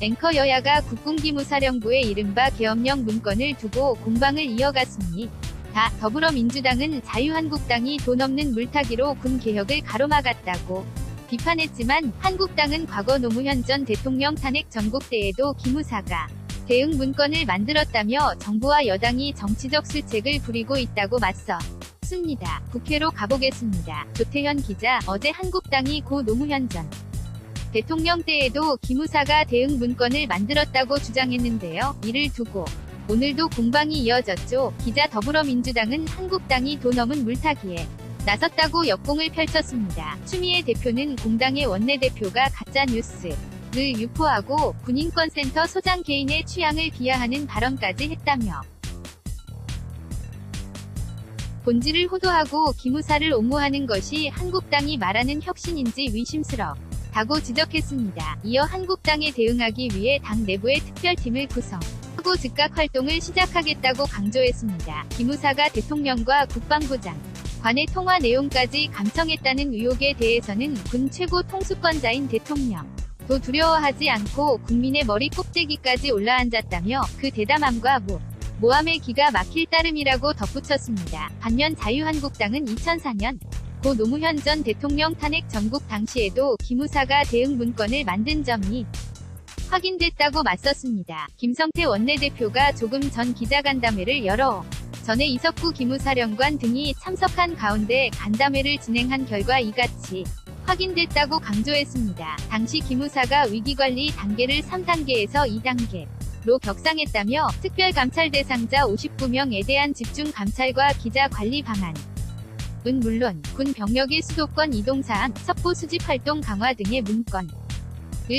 앵커 여야가 국군기무사령부의 이른바 계엄령 문건을 두고 공방을 이어갔으니 더불어민주당은 자유한국당이 돈 없는 물타기로 군 개혁을 가로막았다고 비판했지만 한국당은 과거 노무현 전 대통령 탄핵 전국대에도 기무사가 대응 문건을 만들었다며 정부와 여당이 정치적 술책을 부리고 있다고 맞섰습니다. 국회로 가보겠습니다. 조태현 기자, 어제 한국당이 고 노무현 전 대통령 때에도 기무사가 대응 문건을 만들었다고 주장했는데요. 이를 두고 오늘도 공방이 이어졌죠. 기자, 더불어민주당은 한국당이 돈 없는 물타기에 나섰다고 역공을 펼쳤습니다. 추미애 대표는 공당의 원내대표가 가짜뉴스를 유포하고 군인권센터 소장 개인의 취향을 비하하는 발언까지 했다며 본질을 호도하고 기무사를 옹호하는 것이 한국당이 말하는 혁신인지 의심스럽다고 지적했습니다. 이어 한국당에 대응하기 위해 당 내부의 특별팀을 구성하고 즉각 활동을 시작하겠다고 강조했습니다. 기무사가 대통령과 국방부 장관의 통화 내용까지 감청했다는 의혹에 대해서는 군 최고 통수권자인 대통령도 두려워하지 않고 국민의 머리 꼭대기까지 올라앉았다며 그 대담함과 모함의 기가 막힐 따름이라고 덧붙였습니다. 반면 자유한국당은 2004년 고 노무현 전 대통령 탄핵 전국 당시에도 기무사가 대응 문건을 만든 점이 확인됐다고 맞섰습니다. 김성태 원내대표가 조금 전 기자간담회를 열어 전에 이석구 기무사령관 등이 참석한 가운데 간담회를 진행한 결과 이같이 확인됐다고 강조했습니다. 당시 기무사가 위기관리 단계를 3단계에서 2단계로 격상했다며 특별감찰 대상자 59명에 대한 집중감찰과 기자관리 방안은 물론 군 병력의 수도권 이동사항, 첩보 수집 활동 강화 등의 문건을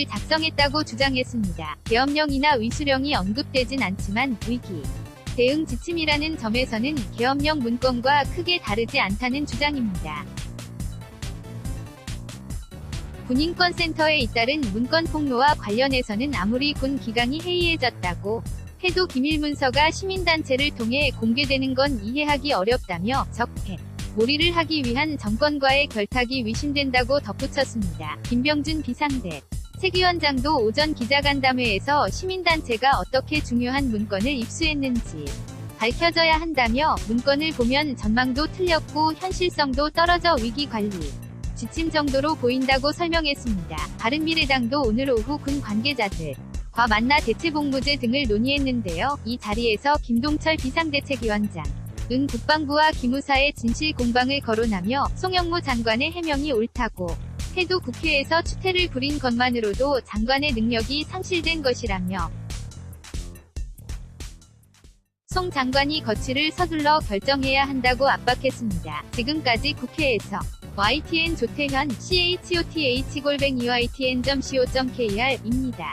작성했다고 주장했습니다. 계엄령이나 위수령이 언급되진 않지만 위기 대응 지침이라는 점에서는 계엄령 문건과 크게 다르지 않다는 주장입니다. 군인권센터에 잇따른 문건 폭로와 관련해서는 아무리 군 기강이 해이해졌다고 해도 기밀문서가 시민단체를 통해 공개되는 건 이해하기 어렵다며 적폐 몰이를 하기 위한 정권과의 결탁이 의심된다고 덧붙였습니다. 김병준 비상대 책위원장도 오전 기자간담회에서 시민단체가 어떻게 중요한 문건을 입수했는지 밝혀져야 한다며 문건을 보면 전망도 틀렸고 현실성도 떨어져 위기관리 지침 정도로 보인다고 설명했습니다. 바른미래당도 오늘 오후 군 관계자들과 만나 대체복무제 등을 논의했는데요. 이 자리에서 김동철 비상대책위원장은 국방부와 기무사의 진실 공방을 거론하며 송영무 장관의 해명이 옳다고 해도 국회에서 추태를 부린 것만으로도 장관의 능력이 상실된 것이라며 송 장관이 거취를 서둘러 결정해야 한다고 압박했습니다. 지금까지 국회에서 YTN 조태현, CHOTH_YTN.co.kr 입니다.